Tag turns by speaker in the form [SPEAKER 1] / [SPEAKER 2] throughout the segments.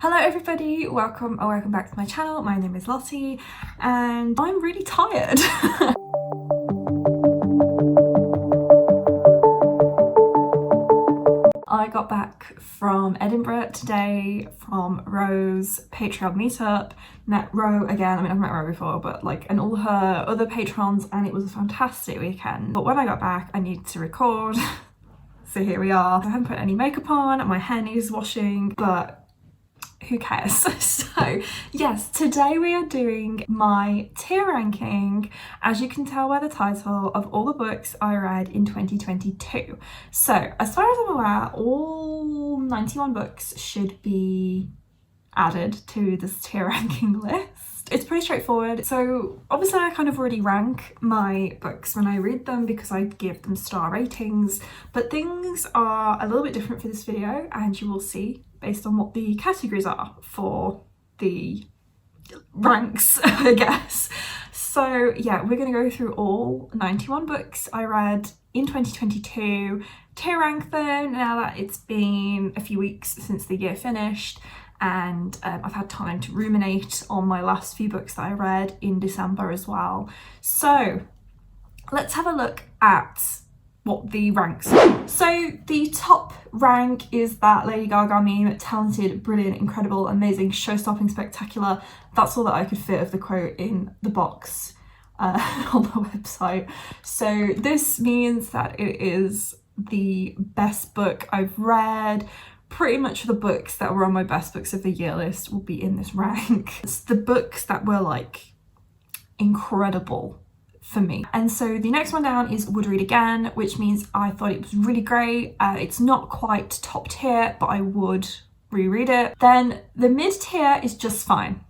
[SPEAKER 1] Hello everybody, welcome back to my channel. My name is Lottie and I'm really tired. I got back from Edinburgh today from Ro's Patreon meetup. Met Ro again. I mean, I've met Ro before, but and all her other patrons, and it was a fantastic weekend. But when I got back, I needed to record. So here we are. I haven't put any makeup on, my hair needs washing, but who cares? So yes, today we are doing my tier ranking, as you can tell by the title, of all the books I read in 2022. So as far as I'm aware, all 91 books should be added to this tier ranking list. It's pretty straightforward. So obviously I kind of already rank my books when I read them because I give them star ratings, but things are a little bit different for this video, and you will see based on what the categories are for the ranks, I guess. So yeah, we're going to go through all 91 books I read in 2022, tier rank them now that it's been a few weeks since the year finished, and I've had time to ruminate on my last few books that I read in December as well. So let's have a look at what the ranks are. So the top rank is that Lady Gaga meme: talented, brilliant, incredible, amazing, show-stopping, spectacular. That's all that I could fit of the quote in the box on the website. So this means that it is the best book I've read. Pretty much the books that were on my best books of the year list will be in this rank. It's the books that were incredible for me. And so the next one down is Would Read Again, which means I thought it was really great. It's not quite top tier, but I would reread it. Then the mid tier is just fine.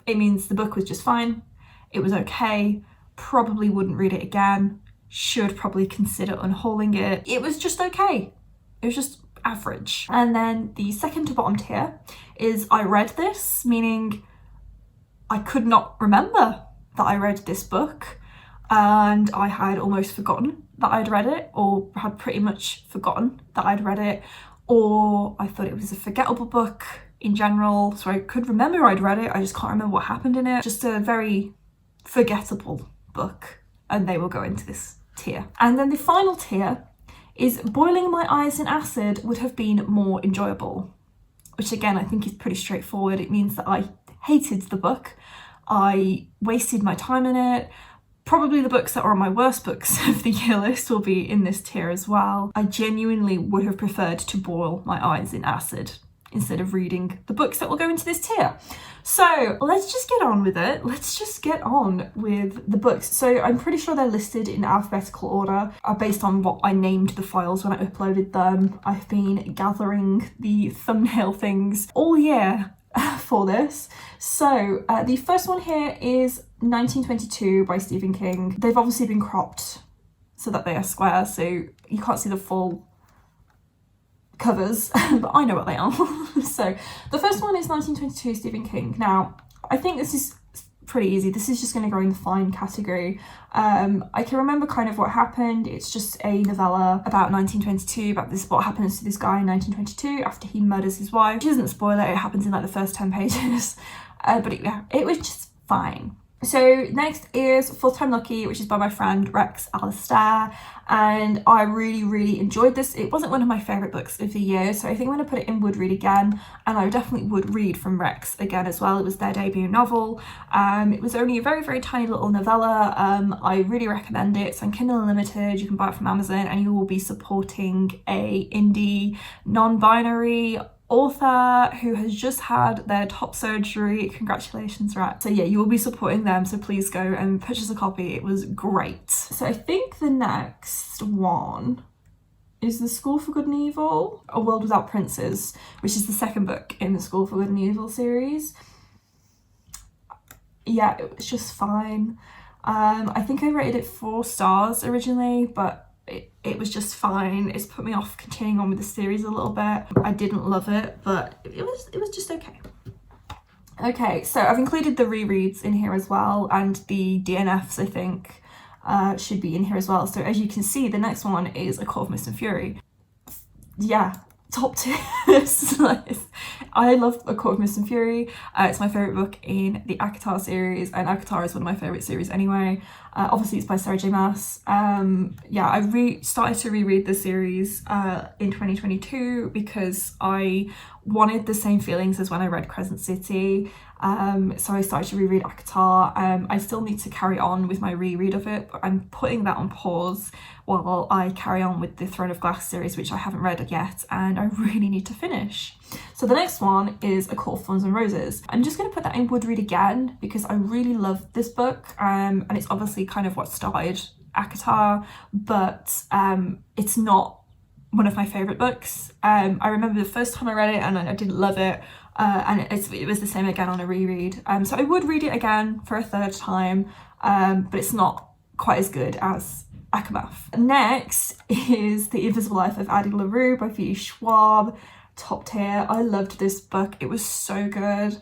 [SPEAKER 1] It means the book was just fine. It was okay. Probably wouldn't read it again. Should probably consider unhauling it. It was just okay. It was just average. And then the second to bottom tier is I read this, meaning I could not remember that I read this book, and I had almost forgotten that I'd read it, or had pretty much forgotten that I'd read it, or I thought it was a forgettable book in general. So I could remember I'd read it, I just can't remember what happened in it. Just a very forgettable book, and they will go into this tier. And then the final tier is Boiling My Eyes in Acid would have been more enjoyable, which again I think is pretty straightforward. It means that I hated the book, I wasted my time in it. Probably the books that are on my worst books of the year list will be in this tier as well. I genuinely would have preferred to boil my eyes in acid instead of reading the books that will go into this tier. So let's just get on with it. Let's just get on with the books. So I'm pretty sure they're listed in alphabetical order based on what I named the files when I uploaded them. I've been gathering the thumbnail things all year for this. So the first one here is 1922 by Stephen King. They've obviously been cropped so that they are square, so you can't see the full covers, but I know what they are. So the first one is 1922 Stephen King. Now I think this is pretty easy. This is just going to go in the fine category. I can remember kind of what happened. It's just a novella about 1922, about what happens to this guy in 1922 after he murders his wife. Which isn't a spoiler, it happens in the first 10 pages. But it was just fine. So next is Full Time Lucky, which is by my friend Rex Alistair, and I really enjoyed this. It wasn't one of my favourite books of the year, so I think I'm going to put it in Would Read Again, and I definitely would read from Rex again as well. It was their debut novel. It was only a very tiny little novella. I really recommend it. It's on Kindle Unlimited, you can buy it from Amazon, and you will be supporting a indie non-binary author who has just had their top surgery. Congratulations, Rat. So yeah, you will be supporting them, so please go and purchase a copy. It was great. So I think the next one is The School for Good and Evil, A World Without Princes, which is the second book in the School for Good and Evil series. Yeah, it was just fine. I think I rated it 4 stars originally, but it was just fine. It's put me off continuing on with the series a little bit. I didn't love it, but it was just okay. Okay, so I've included the rereads in here as well, and the DNFs I think should be in here as well. So as you can see, the next one is A Court of Mist and Fury. Yeah, top tier. I love A Court of Mist and Fury. It's my favourite book in the ACOTAR series, and ACOTAR is one of my favourite series anyway. Obviously it's by Sarah J Maas. Yeah, I started to reread the series in 2022 because I wanted the same feelings as when I read Crescent City. So I started to reread ACOTAR. I still need to carry on with my reread of it, but I'm putting that on pause while I carry on with the Throne of Glass series, which I haven't read yet and I really need to finish. So the next one is A Court of Thorns and Roses. I'm just going to put that in Would Read Again because I really love this book, and it's obviously kind of what started ACOTAR, but it's not one of my favourite books. I remember the first time I read it and I didn't love it. And it was the same again on a reread. So I would read it again for a third time, but it's not quite as good as ACOMAF. Next is The Invisible Life of Addie LaRue by V. Schwab. Top tier. I loved this book. It was so good.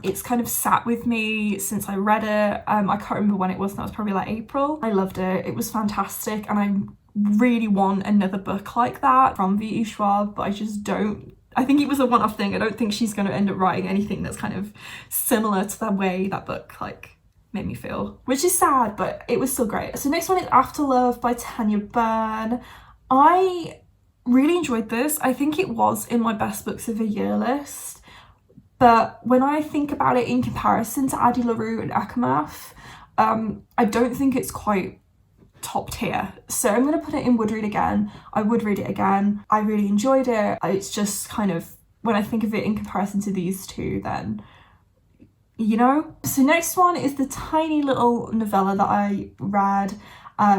[SPEAKER 1] It's kind of sat with me since I read it. I can't remember when it was. That was probably like April. I loved it. It was fantastic, and I really want another book like that from V. Schwab, but I just don't. I think it was a one-off thing. I don't think she's going to end up writing anything that's kind of similar to the way that book like made me feel, which is sad, but it was still great. So next one is After Love by Tanya Byrne. I really enjoyed this. I think it was in my best books of the year list, but when I think about it in comparison to Addie LaRue and ACOMAF, I don't think it's quite top tier. So I'm going to put it in Would Read Again. I would read it again. I really enjoyed it. It's just kind of, when I think of it in comparison to these two, then, you know. So next one is the tiny little novella that I read,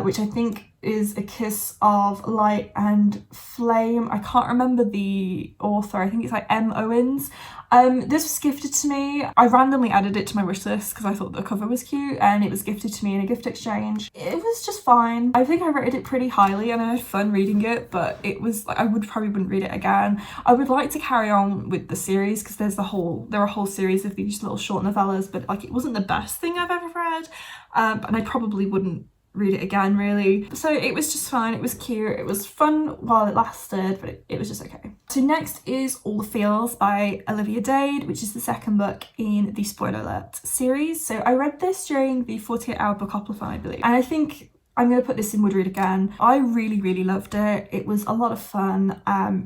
[SPEAKER 1] which I think is A Kiss of Light and Flame. I can't remember the author. I think it's like M. Owens. This was gifted to me. I randomly added it to my wish list because I thought the cover was cute, and it was gifted to me in a gift exchange. It was just fine. I think I rated it pretty highly and I had fun reading it, but it was like, I wouldn't read it again. I would like to carry on with the series because there are a whole series of these little short novellas, but like it wasn't the best thing I've ever read, and I probably wouldn't read it again really. So it was just fine. It was cute. It was fun while it lasted, but it was just okay. So next is All the Feels by Olivia Dade, which is the second book in the Spoiler Alert series. So I read this during the 48-hour bookoplathon, I believe, and I think I'm going to put this in Would Read Again. I really loved it. It was a lot of fun.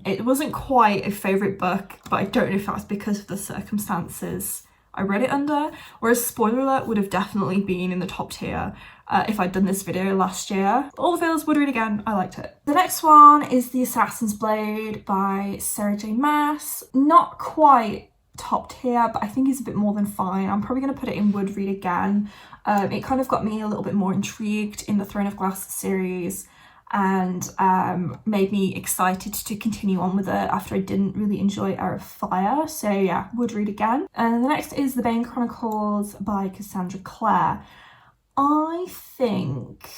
[SPEAKER 1] It wasn't quite a favourite book, but I don't know if that's because of the circumstances I read it under, whereas Spoiler Alert would have definitely been in the top tier if I'd done this video last year. All the Feels, would read again. I liked it. The next one is The Assassin's Blade by Sarah J Maas. Not quite top tier, but I think it's a bit more than fine. I'm probably going to put it in Would Read Again. It kind of got me a little bit more intrigued in the Throne of Glass series, and made me excited to continue on with it after I didn't really enjoy Heir of Fire. So yeah, would read again. And the next is The Bane Chronicles by Cassandra Clare. I think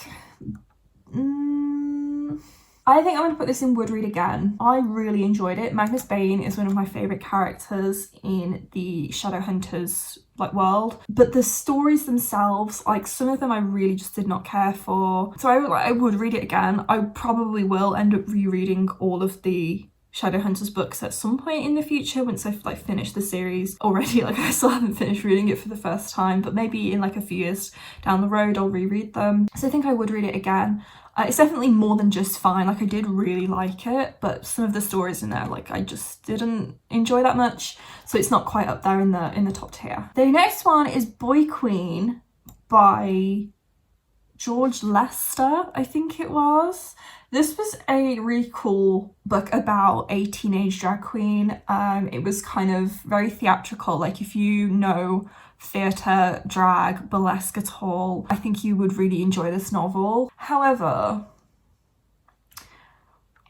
[SPEAKER 1] I'm going to put this in Would Read Again. I really enjoyed it. Magnus Bane is one of my favourite characters in the Shadowhunters like world, but the stories themselves, like some of them I really just did not care for. So I would read it again. I probably will end up rereading all of the Shadowhunters books at some point in the future once I've like finished the series already. Like I still haven't finished reading it for the first time, but maybe in like a few years down the road I'll reread them. So I think I would read it again. It's definitely more than just fine. Like I did really like it, but some of the stories in there like I just didn't enjoy that much, so it's not quite up there in the top tier. The next one is Boy Queen by George Lester, I think it was. This was a really cool book about a teenage drag queen. It was kind of very theatrical. Like if you know theatre, drag, burlesque at all, I think you would really enjoy this novel. However,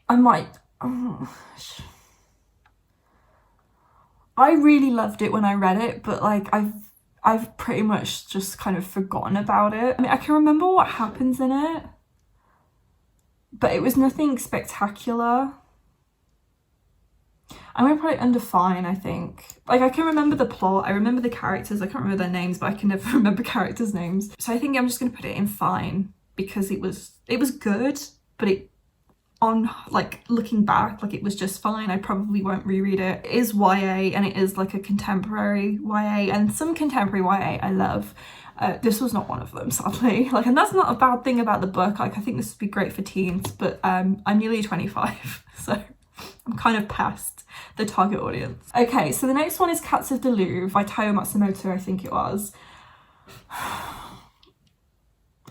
[SPEAKER 1] I really loved it when I read it, but like I've pretty much just kind of forgotten about it. I mean, I can remember what happens in it, but it was nothing spectacular. I'm gonna put it under fine, I think. Like I can remember the plot, I remember the characters, I can't remember their names, but I can never remember characters' names. So I think I'm just gonna put it in fine because it was good, but on like looking back, like it was just fine. I probably won't reread it. It is YA and it is like a contemporary YA, and some contemporary YA I love. This was not one of them, sadly. Like, and that's not a bad thing about the book. Like, I think this would be great for teens, but I'm nearly 25, so I'm kind of past the target audience. Okay, so the next one is Cats of the Louvre by Taiyo Matsumoto, I think it was.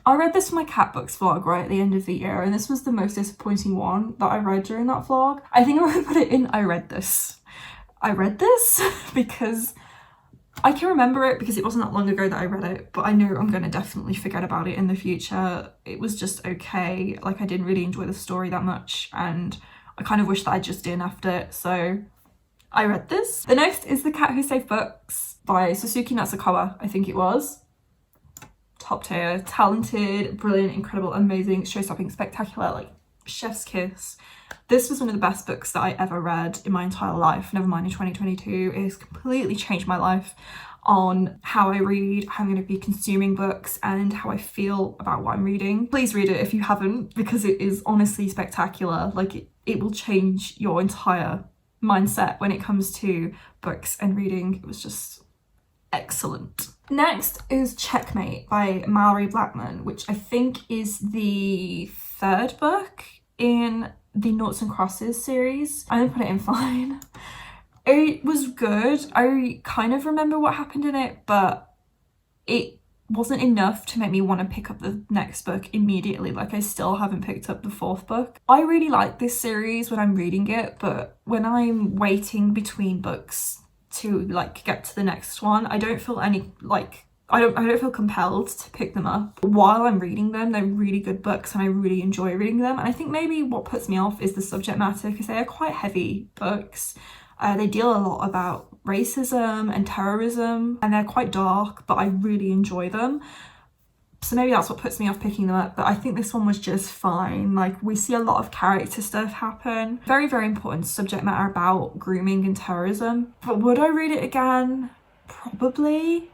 [SPEAKER 1] I read this for my cat books vlog right at the end of the year, and this was the most disappointing one that I read during that vlog. I think I'm gonna put it in I read this. I read this because I can remember it because it wasn't that long ago that I read it, but I know I'm gonna definitely forget about it in the future. It was just okay. Like, I didn't really enjoy the story that much, and I kind of wish that I just DNF'd it, so I read this. The next is The Cat Who Saved Books by Suzuki Natsukawa, I think it was. Top tier, talented, brilliant, incredible, amazing, show-stopping, spectacular, like chef's kiss. This was one of the best books that I ever read in my entire life, never mind in 2022. It has completely changed my life on how I read, how I'm going to be consuming books, and how I feel about what I'm reading. Please read it if you haven't, because it is honestly spectacular. Like, it will change your entire mindset when it comes to books and reading. It was just excellent. Next is Checkmate by Mallory Blackman, which I think is the third book in the Noughts and Crosses series. I'm gonna put it in fine. It was good. I kind of remember what happened in it, but it wasn't enough to make me want to pick up the next book immediately. Like, I still haven't picked up the fourth book. I really like this series when I'm reading it, but when I'm waiting between books to like get to the next one, I don't feel any like I don't feel compelled to pick them up while I'm reading them. They're really good books and I really enjoy reading them, and I think maybe what puts me off is the subject matter, because they are quite heavy books. They deal a lot about racism and terrorism, and they're quite dark, but I really enjoy them. So maybe that's what puts me off picking them up, but I think this one was just fine. Like, we see a lot of character stuff happen. Very, very important subject matter about grooming and terrorism. But would I read it again? Probably.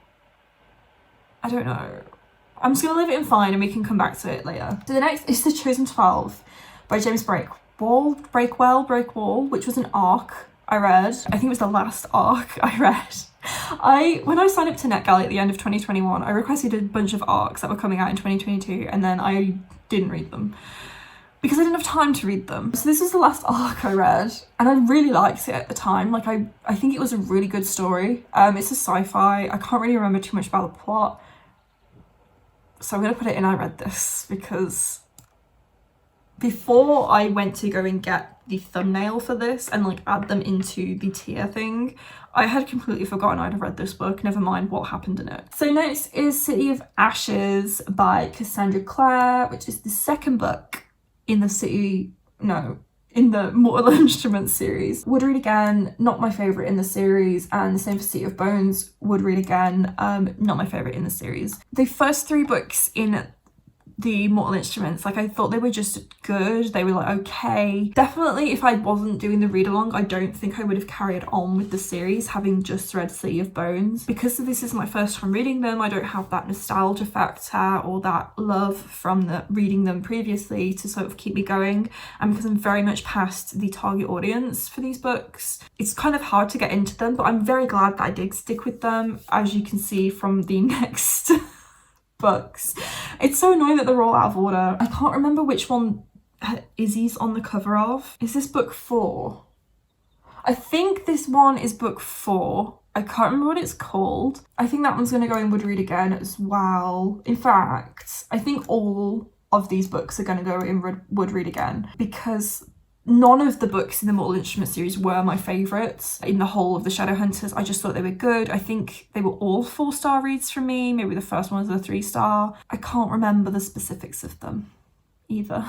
[SPEAKER 1] I don't know. I'm just gonna leave it in fine and we can come back to it later. So the next is The Chosen 12 by James Breakwall, which was an arc I read. I think it was the last arc I read. When I signed up to NetGalley at the end of 2021, I requested a bunch of arcs that were coming out in 2022, and then I didn't read them because I didn't have time to read them. So this was the last arc I read, and I really liked it at the time. Like, I think it was a really good story. It's a sci-fi. I can't really remember too much about the plot, so I'm gonna put it in I read this, because before I went to go and get the thumbnail for this and like add them into the tier thing, I had completely forgotten I'd have read this book, never mind what happened in it. So next is City of Ashes by Cassandra Clare, which is the second book in the Mortal Instruments series. Would read again, not my favourite in the series, and the same for City of Bones, would read again, not my favourite in the series. The first three books in the Mortal Instruments, like, I thought they were just good. They were like okay. Definitely if I wasn't doing the read along, I don't think I would have carried on with the series, having just read City of Bones. Because this is my first time reading them, I don't have that nostalgia factor or that love from reading them previously to sort of keep me going, and because I'm very much past the target audience for these books, it's kind of hard to get into them. But I'm very glad that I did stick with them, as you can see from the next books. It's so annoying that they're all out of order. I can't remember which one Izzy's on the cover of. Is this book 4? I think this one is book 4. I can't remember what it's called. I think that one's going to go in Would Read Again as well. In fact, I think all of these books are going to go in Would Read Again, because none of the books in the Mortal Instruments series were my favourites in the whole of the Shadowhunters. I just thought they were good. I think they were all 4-star reads for me. Maybe the first one was a 3-star. I can't remember the specifics of them either.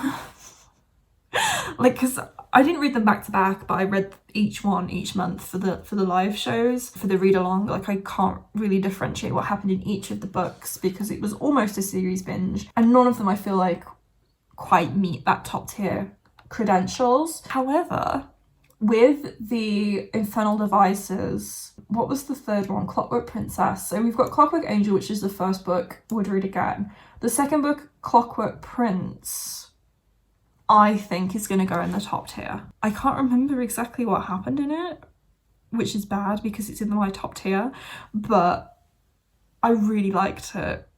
[SPEAKER 1] Like, because I didn't read them back to back, but I read each one each month for the live shows, for the read along. Like, I can't really differentiate what happened in each of the books because it was almost a series binge, and none of them I feel like quite meet that top tier credentials. However, with the Infernal Devices, what was the third one? Clockwork Princess. So we've got Clockwork Angel, which is the first book, would read again. The second book, Clockwork Prince, I think is going to go in the top tier. I can't remember exactly what happened in it, which is bad because it's in my top tier, but I really liked it.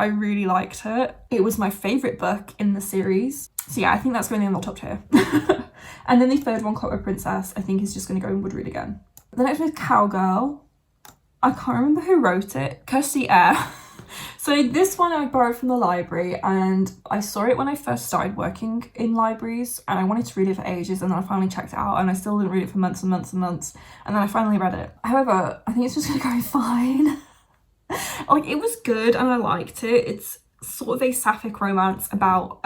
[SPEAKER 1] I really liked it. It was my favourite book in the series. So yeah, I think that's going in the top tier. And then the third one, Clockwork Princess, I think is just going to go in Would Read Again. The next one is Cowgirl. I can't remember who wrote it. Kirsty Eyre. So this one I borrowed from the library, and I saw it when I first started working in libraries, and I wanted to read it for ages, and then I finally checked it out and I still didn't read it for months and months and months, and then I finally read it. However, I think it's just gonna go fine. Like, it was good and I liked it. It's sort of a sapphic romance about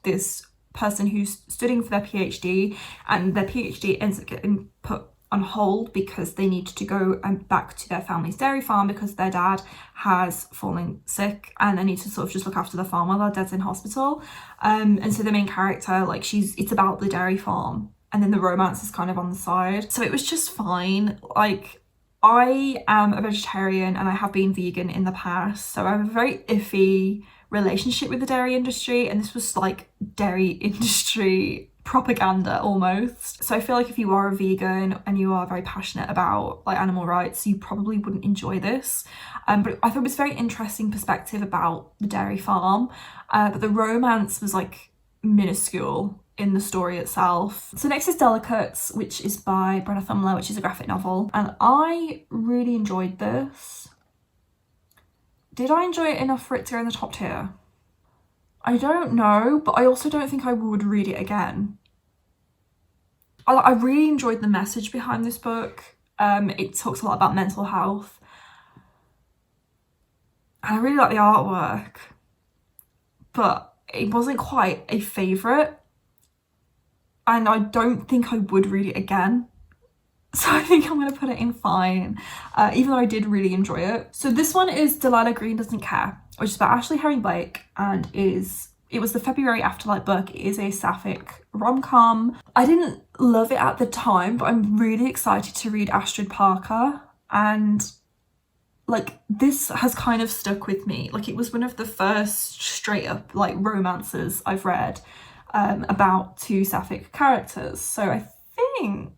[SPEAKER 1] this person who's studying for their PhD, and their PhD ends up getting put on hold because they need to go back to their family's dairy farm because their dad has fallen sick, and they need to sort of just look after the farm while their dad's in hospital. And so the main character, like, it's about the dairy farm, and then the romance is kind of on the side. So it was just fine. Like, I am a vegetarian and I have been vegan in the past, so I have a very iffy relationship with the dairy industry, and this was like dairy industry propaganda almost. So I feel like if you are a vegan and you are very passionate about like animal rights, you probably wouldn't enjoy this. But I thought it was a very interesting perspective about the dairy farm, but the romance was like minuscule in the story itself. So next is Delicates, which is by Brenna Thumler, which is a graphic novel, and I really enjoyed this. Did I enjoy it enough for it to go in the top tier? I don't know, but I also don't think I would read it again. I really enjoyed the message behind this book. It talks a lot about mental health, and I really like the artwork, but it wasn't quite a favourite, and I don't think I would read it again. So I think I'm going to put it in fine, even though I did really enjoy it. So this one is Delilah Green Doesn't Care, which is by Ashley Herring Blake, and it was the February Afterlight book. It is a sapphic rom-com. I didn't love it at the time, but I'm really excited to read Astrid Parker, and like, this has kind of stuck with me. Like, it was one of the first straight up like romances I've read about two sapphic characters. So I think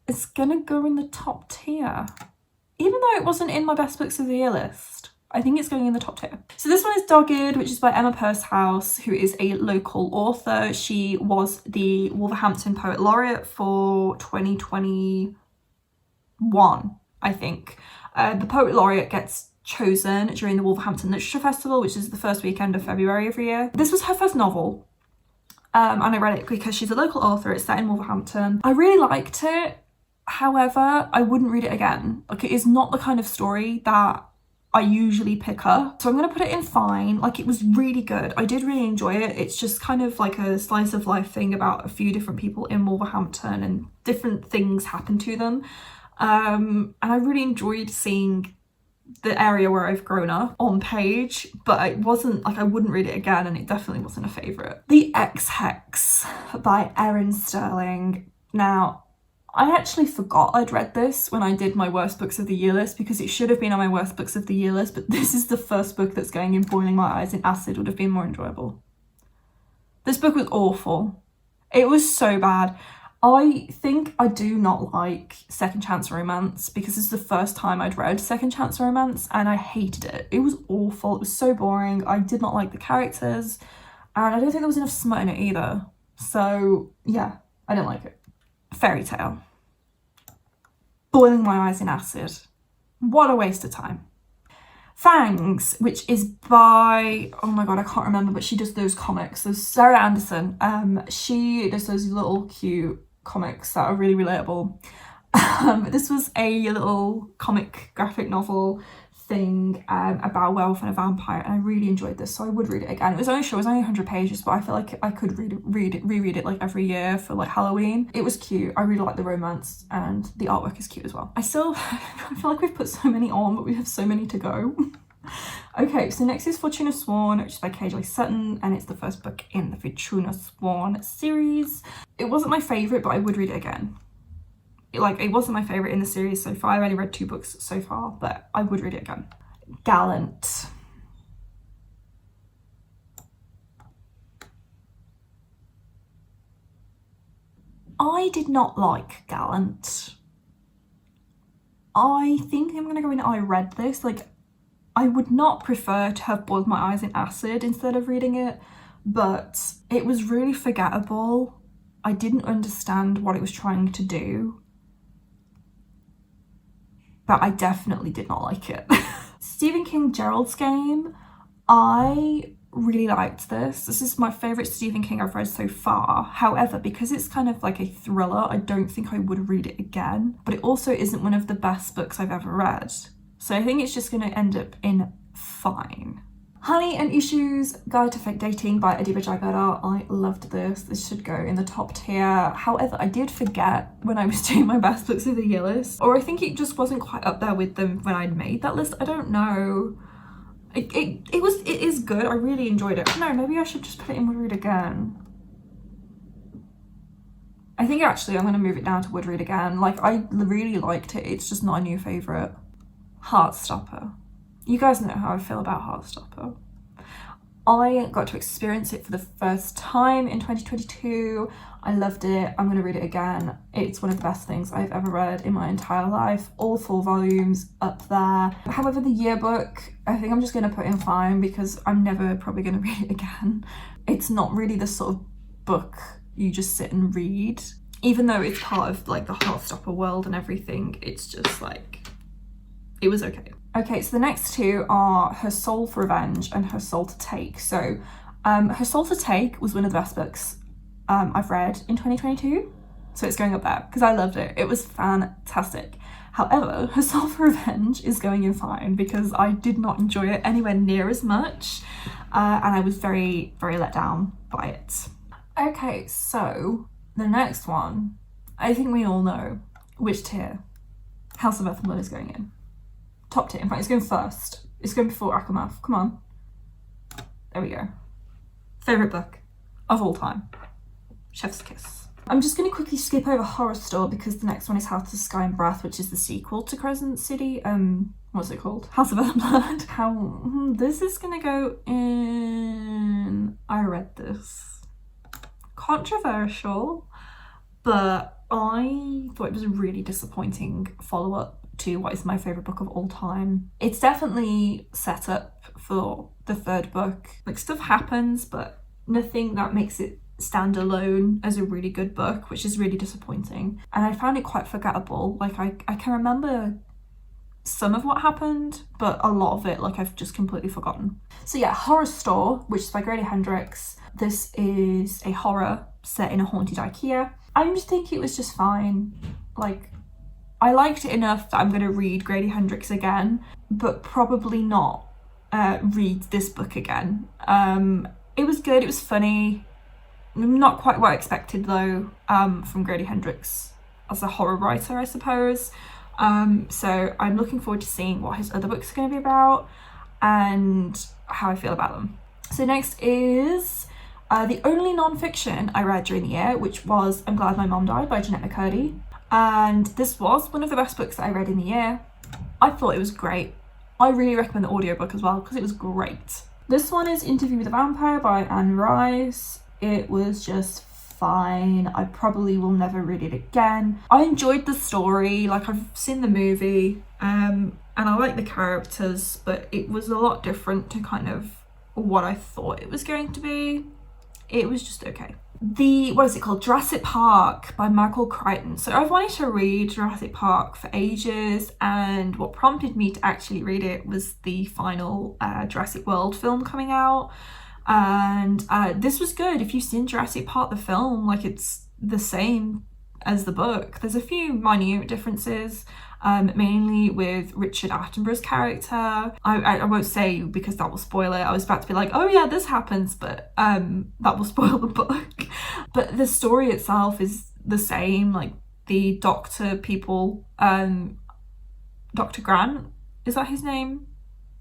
[SPEAKER 1] it's gonna go in the top tier. Even though it wasn't in my best books of the year list, I think it's going in the top tier. So this one is Dogged, which is by Emma Pursehouse, who is a local author. She was the Wolverhampton Poet Laureate for 2021, I think. The Poet Laureate gets chosen during the Wolverhampton Literature Festival, which is the first weekend of February every year. This was her first novel, and I read it because she's a local author. It's set in Wolverhampton. I really liked it. However, I wouldn't read it again. Like, it is not the kind of story that I usually pick up. So I'm going to put it in fine. Like, it was really good. I did really enjoy it. It's just kind of like a slice of life thing about a few different people in Wolverhampton, and different things happen to them. And I really enjoyed seeing the area where I've grown up on page, but it wasn't like I wouldn't read it again, and it definitely wasn't a favourite. The Ex-Hex by Erin Sterling. Now, I actually forgot I'd read this when I did my worst books of the year list, because it should have been on my worst books of the year list, but this is the first book that's going in Boiling My Eyes in Acid. Would have been more enjoyable. This book was awful. It was so bad. I think I do not like second chance romance, because this is the first time I'd read second chance romance, and I hated it. It was awful. It was so boring. I did not like the characters, and I don't think there was enough smut in it either. So yeah, I didn't like it. Fairy Tale. Boiling My Eyes in Acid. What a waste of time. Fangs, which is by, oh my god, I can't remember, but she does those comics. There's Sarah Anderson. She does those little cute comics that are really relatable. This was a little comic graphic novel thing about a werewolf and a vampire, and I really enjoyed this, so I would read it again. It was only 100 pages, but I feel like I could reread it like every year for like Halloween. It was cute. I really like the romance, and the artwork is cute as well. I feel like we've put so many on, but we have so many to go. Okay, so next is Fortuna Sworn, which is by KJ Sutton, and it's the first book in the Fortuna Sworn series. It wasn't my favourite, but I would read it again. It wasn't my favourite in the series so far. I've only read 2 books so far, but I would read it again. Gallant. I did not like Gallant. I think I'm gonna go in I read this. Like, I would not prefer to have boiled my eyes in acid instead of reading it, but it was really forgettable. I didn't understand what it was trying to do, but I definitely did not like it. Stephen King Gerald's Game. I really liked this. This is my favourite Stephen King I've read so far. However, because it's kind of like a thriller, I don't think I would read it again. But it also isn't one of the best books I've ever read. So I think it's just going to end up in fine. Honey and Issues Guide to Fake Dating by Adiba Jagara. I loved this. This should go in the top tier. However, I did forget when I was doing my best books of the year list, or I think it just wasn't quite up there with them when I'd made that list. I don't know. It is good. I really enjoyed it. No, maybe I should just put it in Would Read Again. I think actually I'm going to move it down to Would Read Again. Like, I really liked it. It's just not a new favourite. Heartstopper. You guys know how I feel about Heartstopper. I got to experience it for the first time in 2022. I loved it. I'm going to read it again. It's one of the best things I've ever read in my entire life. All 4 volumes up there. However, the yearbook, I think I'm just going to put in fine because I'm never probably going to read it again. It's not really the sort of book you just sit and read. Even though it's part of like the Heartstopper world and everything, it's just like, it was okay. Okay, so the next 2 are Her Soul for Revenge and Her Soul to Take. So Her Soul to Take was one of the best books I've read in 2022. So it's going up there because I loved it. It was fantastic. However, Her Soul for Revenge is going in fine because I did not enjoy it anywhere near as much. And I was very, very let down by it. Okay, so the next one, I think we all know which tier House of Earth and Blood is going in. Top tier. In fact, it's going first. It's going before Akamath. Come on. There we go. Favourite book of all time. Chef's Kiss. I'm just going to quickly skip over Horror Store because the next one is House of Sky and Breath, which is the sequel to Crescent City. What's it called? House of Earth and Blood. This is going to go in... I read this. Controversial, but I thought it was a really disappointing follow-up to what is my favourite book of all time. It's definitely set up for the 3rd book. Like, stuff happens, but nothing that makes it stand alone as a really good book, which is really disappointing. And I found it quite forgettable. Like, I can remember some of what happened, but a lot of it, like, I've just completely forgotten. So yeah, Horror Store, which is by Grady Hendrix. This is a horror set in a haunted IKEA. I just think it was just fine. Like, I liked it enough that I'm going to read Grady Hendrix again, but probably not read this book again. It was good, it was funny. Not quite what I expected though, from Grady Hendrix as a horror writer, I suppose. So I'm looking forward to seeing what his other books are going to be about and how I feel about them. So next is the only non-fiction I read during the year, which was I'm Glad My Mom Died by Jeanette McCurdy. And this was one of the best books that I read in the year. I thought it was great. I really recommend the audiobook as well because it was great. This one is Interview with a Vampire by Anne Rice. It was just fine. I probably will never read it again. I enjoyed the story, like I've seen the movie, and I like the characters, but it was a lot different to kind of what I thought it was going to be. It was just okay. What is it called? Jurassic Park by Michael Crichton. So I've wanted to read Jurassic Park for ages, and what prompted me to actually read it was the final Jurassic World film coming out. And this was good. If you've seen Jurassic Park the film, like, it's the same as the book. There's a few minute differences, mainly with Richard Attenborough's character. I won't say because that will spoil it. I was about to be like, oh yeah, this happens, but that will spoil the book. But the story itself is the same. Like, the doctor people, Dr. Grant, is that his name?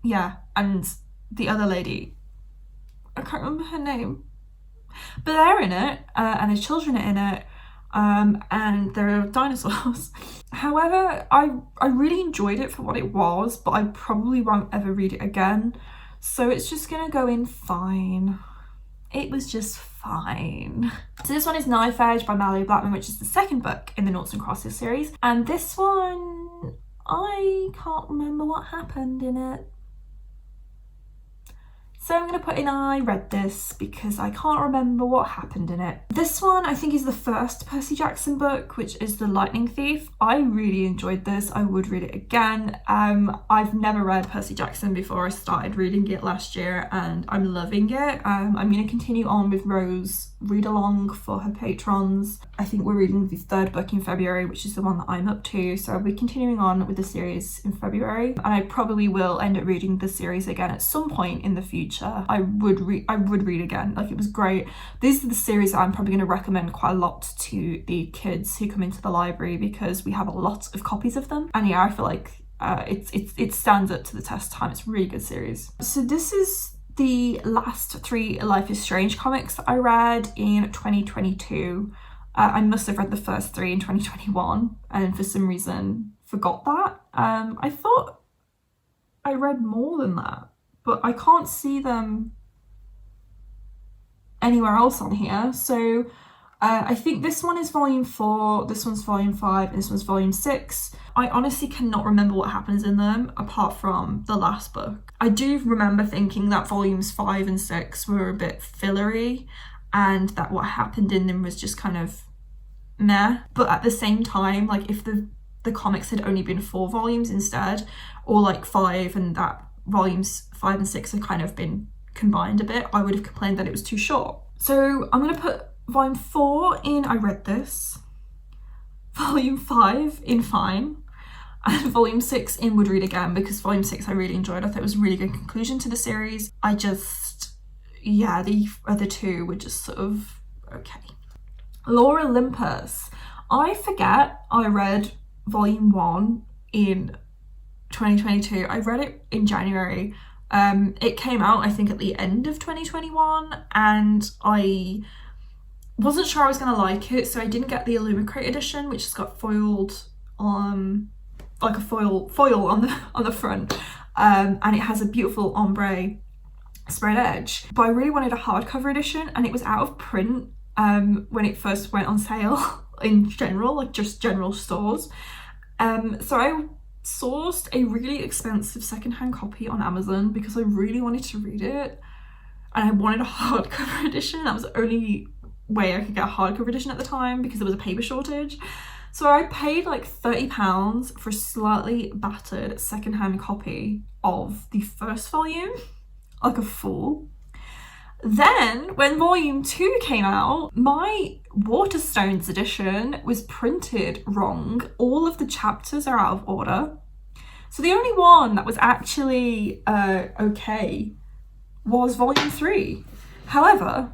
[SPEAKER 1] Yeah, and the other lady, I can't remember her name, but they're in it, and his children are in it, and there are dinosaurs. However, I really enjoyed it for what it was, but I probably won't ever read it again, so it's just gonna go in fine. it was just fine. So this one is Knife Edge by Mallory Blackman, which is the second book in the Noughts and Crosses series. And this one, I can't remember what happened in it. So I'm going to put in I read this because I can't remember what happened in it. This one I think is the first Percy Jackson book, which is The Lightning Thief. I really enjoyed this. I would read it again. I've never read Percy Jackson before. I started reading it last year and I'm loving it. I'm going to continue on with Rose read along for her patrons. I think we're reading the third book in February, which is the one that I'm up to. So I'll be continuing on with the series in February. And I probably will end up reading the series again at some point in the future. I would read again. Like, it was great. These are the series that I'm probably going to recommend quite a lot to the kids who come into the library because we have a lot of copies of them. And yeah, I feel like it stands up to the test of time. It's a really good series. So this is the last 3 Life is Strange comics that I read in 2022. I must have read the first 3 in 2021 and for some reason forgot that. I thought I read more than that, but I can't see them anywhere else on here. So I think this one is volume 4, this one's volume 5, and this one's volume 6. I honestly cannot remember what happens in them apart from the last book. I do remember thinking that volumes 5 and 6 were a bit fillery and that what happened in them was just kind of meh. But at the same time, like, if the comics had only been 4 volumes instead, or like 5, and that volumes 5 and 6 had kind of been combined a bit, I would have complained that it was too short. So I'm going to put volume 4 in I read this, volume 5 in fine, and volume 6 in would read again, because volume 6 I really enjoyed. I thought it was a really good conclusion to the series. The other 2 were just sort of okay. Lore Olympus. I forget I read volume 1 in 2022. I read it in January. It came out I think at the end of 2021 and I wasn't sure I was gonna like it, so I didn't get the Illumicrate edition, which has got foiled like a foil on the front, and it has a beautiful ombre spread edge. But I really wanted a hardcover edition, and it was out of print when it first went on sale in general, like just general stores. So I sourced a really expensive secondhand copy on Amazon because I really wanted to read it, and I wanted a hardcover edition. That was the only way I could get a hardcover edition at the time because there was a paper shortage. So I paid like £30 for a slightly battered secondhand copy of the first volume, like a fool. Then when volume 2 came out, my Waterstones edition was printed wrong. All of the chapters are out of order. So the only one that was actually okay was volume 3. However,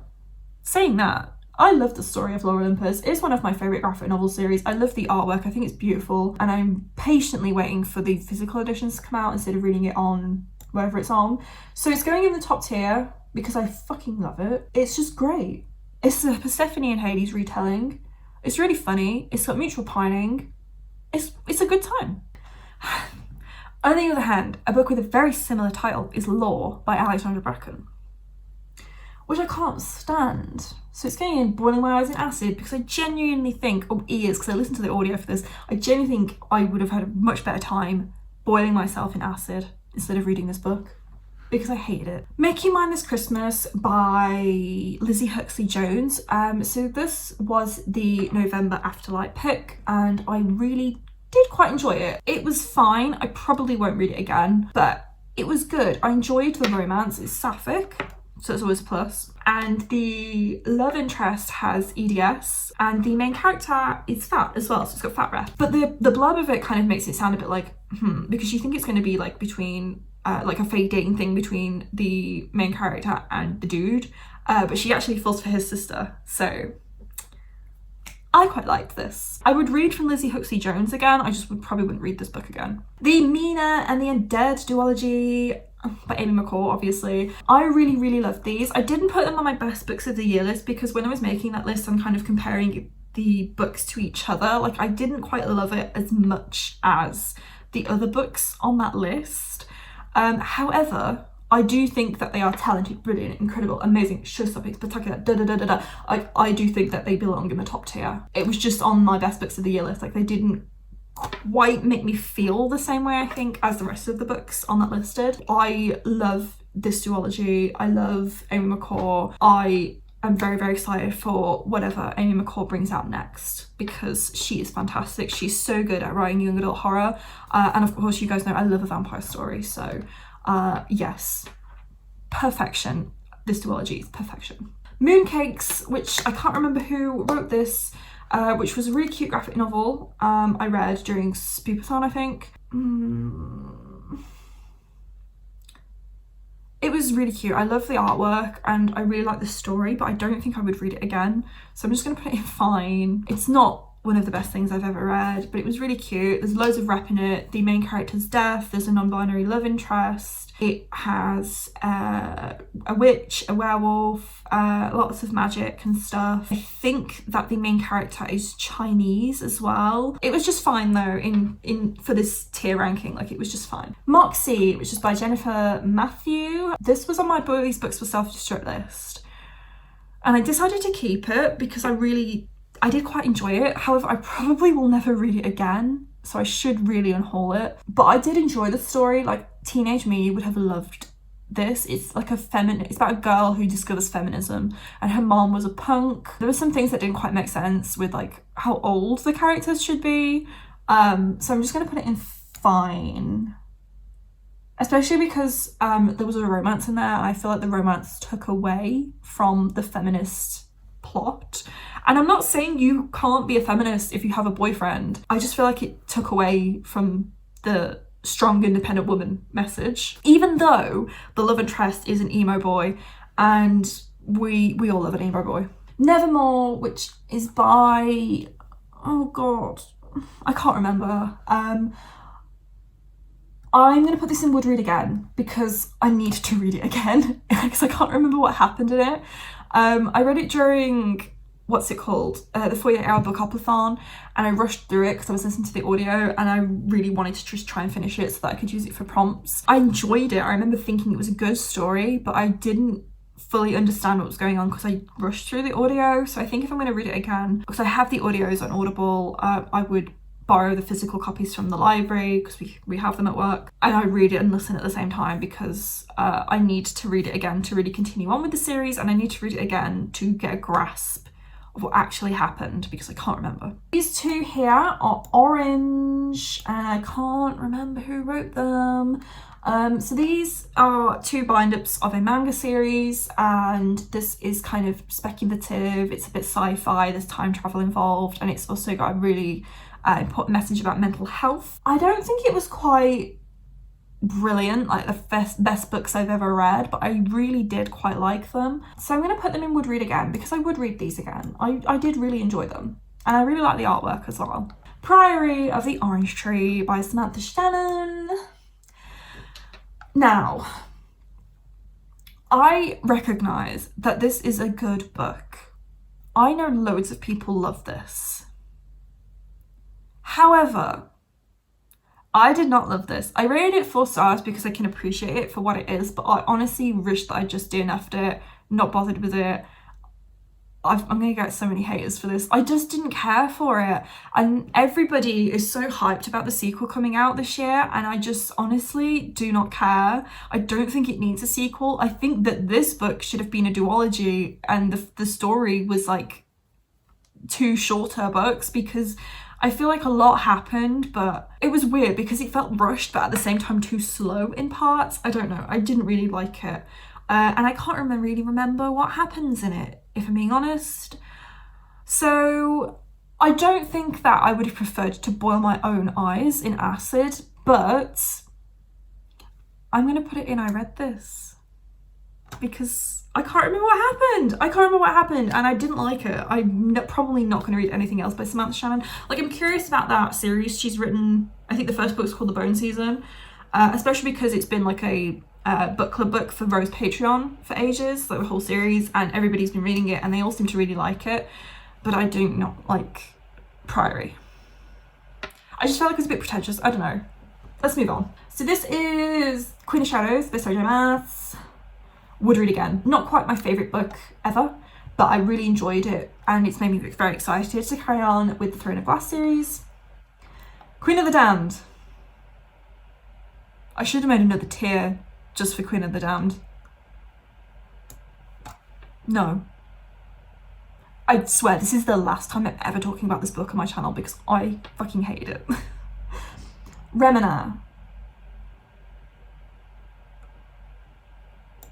[SPEAKER 1] saying that, I love the story of Lore Olympus. It's one of my favourite graphic novel series. I love the artwork. I think it's beautiful. And I'm patiently waiting for the physical editions to come out instead of reading it on wherever it's on. So it's going in the top tier because I fucking love it. It's just great. It's a Persephone and Hades retelling. It's really funny. It's got mutual pining. It's a good time. On the other hand, a book with a very similar title is Lore by Alexandra Bracken, which I can't stand. So it's going in boiling my eyes in acid because I genuinely think, because I listened to the audio for this, I genuinely think I would have had a much better time boiling myself in acid instead of reading this book because I hated it. Making Mine This Christmas by Lizzie Huxley Jones. So this was the November Afterlight pick and I really did quite enjoy it. It was fine. I probably won't read it again, but it was good. I enjoyed the romance. It's sapphic, so it's always a plus. And the love interest has EDS, and the main character is fat as well, so it's got fat breath. But the blurb of it kind of makes it sound a bit like, because you think it's going to be like between, like a fake dating thing between the main character and the dude, but she actually falls for his sister, so I quite liked this. I would read from Lizzie Huxley Jones again, I just probably wouldn't read this book again. The Mina and the Undead duology by Amy McCall, obviously. I really, really loved these. I didn't put them on my best books of the year list because when I was making that list, I'm kind of comparing the books to each other. Like, I didn't quite love it as much as the other books on that list. However, I do think that they are talented, brilliant, incredible, amazing, show-stopping, spectacular, da-da-da-da-da. I do think that they belong in the top tier. It was just on my best books of the year list. Like, they didn't quite make me feel the same way, I think, as the rest of the books on that listed. I love this duology. I love Amy McCall. I'm very, very excited for whatever Amy McCall brings out next, because she is fantastic. She's so good at writing young adult horror. And of course, you guys know I love a vampire story. So yes, perfection. This duology is perfection. Mooncakes, which I can't remember who wrote this, which was a really cute graphic novel I read during Spookathon, I think. It was really cute. I love the artwork and I really like the story, but I don't think I would read it again. So I'm just going to put it in fine. It's not one of the best things I've ever read, but it was really cute. There's loads of rep in it. The main character's deaf. There's a non-binary love interest. It has a witch, a werewolf, lots of magic and stuff. I think that the main character is Chinese as well. It was just fine though in for this tier ranking. Like, it was just fine. Moxie, which is by Jennifer Matthew. This was on my These Books for Self-Destruct list, and I decided to keep it because I did quite enjoy it. However, I probably will never read it again, so I should really unhaul it. But I did enjoy the story. Like, teenage me would have loved this. It's like it's about a girl who discovers feminism, and her mom was a punk. There were some things that didn't quite make sense with like how old the characters should be. So I'm just gonna put it in fine. Especially because there was a romance in there, and I feel like the romance took away from the feminist plot. And I'm not saying you can't be a feminist if you have a boyfriend. I just feel like it took away from the strong independent woman message. Even though the love interest is an emo boy, and we all love an emo boy. Nevermore, which is by, oh god, I can't remember. I'm going to put this in Would Read Again because I need to read it again because I can't remember what happened in it. I read it during, what's it called? The 48-hour bookathon, and I rushed through it because I was listening to the audio and I really wanted to just try and finish it so that I could use it for prompts. I enjoyed it. I remember thinking it was a good story, but I didn't fully understand what was going on because I rushed through the audio. So I think if I'm going to read it again, because I have the audios on Audible, I would borrow the physical copies from the library because we have them at work, and I read it and listen at the same time because I need to read it again to really continue on with the series, and I need to read it again to get a grasp of what actually happened because I can't remember. These two here are orange and I can't remember who wrote them. So these are two bind-ups of a manga series, and this is kind of speculative. It's a bit sci-fi, there's time travel involved, and it's also got a really important message about mental health. I don't think it was quite brilliant, like the best books I've ever read, but I really did quite like them. So I'm going to put them in Would Read Again because I would read these again. I did really enjoy them, and I really like the artwork as well. Priory of the Orange Tree by Samantha Shannon. Now, I recognise that this is a good book. I know loads of people love this. However, I did not love this. I rated it 4 stars because I can appreciate it for what it is, but I honestly wish that I just DNF'd it, not bothered with it. I'm gonna get so many haters for this. I just didn't care for it. And everybody is so hyped about the sequel coming out this year, and I just honestly do not care. I don't think it needs a sequel. I think that this book should have been a duology, and the story was like 2 shorter books because I feel like a lot happened, but it was weird because it felt rushed, but at the same time too slow in parts. I don't know. I didn't really like it. And I can't really remember what happens in it, if I'm being honest. So I don't think that I would have preferred to boil my own eyes in acid, but I'm going to put it in I read this because I can't remember what happened. And I didn't like it. I'm probably not going to read anything else by Samantha Shannon. Like, I'm curious about that series she's written. I think the first book's called The Bone Season, especially because it's been like a book club book for Rose Patreon for ages, like the whole series, and everybody's been reading it and they all seem to really like it, but I do not like Priory. I just felt like it was a bit pretentious. I don't know. let's move on. So this is Queen of Shadows by Sarah J Maas. Would read again. Not quite my favourite book ever, but I really enjoyed it and it's made me very excited to carry on with the Throne of Glass series. Queen of the Damned. I should have made another tier just for Queen of the Damned. No. I swear this is the last time I'm ever talking about this book on my channel because I fucking hate it. Remina.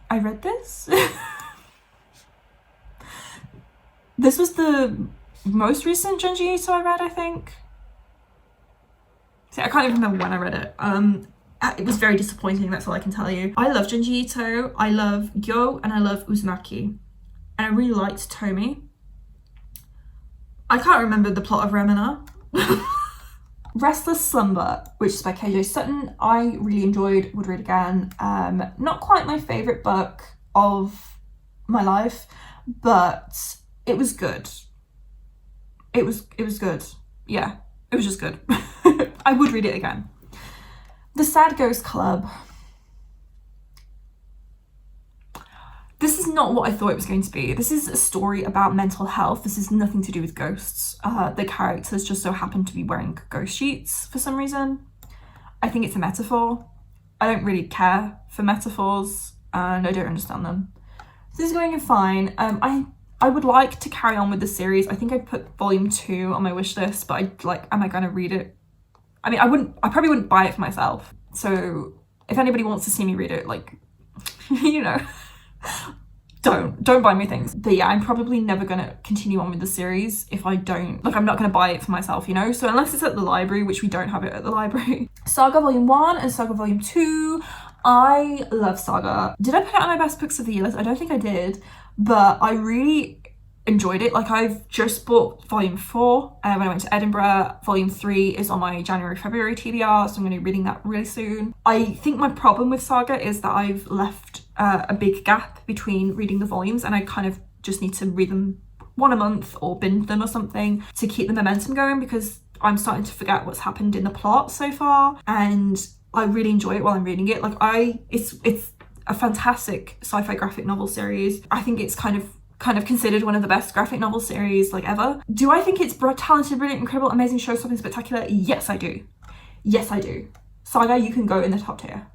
[SPEAKER 1] I read this. This was the most recent Junji Ito I read, I think. See, I can't even remember when I read it. It was very disappointing, that's all I can tell you. I love Junji Ito, I love Gyo, and I love Uzumaki. And I really liked Tomi. I can't remember the plot of Remina. Restless Slumber, which is by KJ Sutton. I really enjoyed, would read again. Not quite my favourite book of my life, but it was good. It was good. Yeah, it was just good. I would read it again. The Sad Ghost Club. This is not what I thought it was going to be. This is a story about mental health. This is nothing to do with ghosts. The characters just so happen to be wearing ghost sheets for some reason. I think it's a metaphor. I don't really care for metaphors and I don't understand them. This is going in fine. I would like to carry on with the series. I think I put volume 2 on my wish list, but am I gonna read it? I mean, I probably wouldn't buy it for myself. So if anybody wants to see me read it, you know, don't buy me things. But yeah, I'm probably never gonna continue on with the series if I don't, I'm not gonna buy it for myself, you know? So unless it's at the library, which we don't have it at the library. Saga Volume 1 and Saga Volume 2. I love Saga. Did I put it on my best books of the year list? I don't think I did, but I really enjoyed it. I've just bought volume 4 when I went to Edinburgh. Volume 3 is on my January-February TBR, so I'm going to be reading that really soon. I think my problem with Saga is that I've left a big gap between reading the volumes and I kind of just need to read them one a month or binge them or something to keep the momentum going because I'm starting to forget what's happened in the plot so far and I really enjoy it while I'm reading it. It's a fantastic sci-fi graphic novel series. I think it's kind of considered one of the best graphic novel series ever. Do I think it's talented, brilliant, incredible, amazing, show-stopping, spectacular? Yes, I do. Yes, I do. Saga, you can go in the top tier.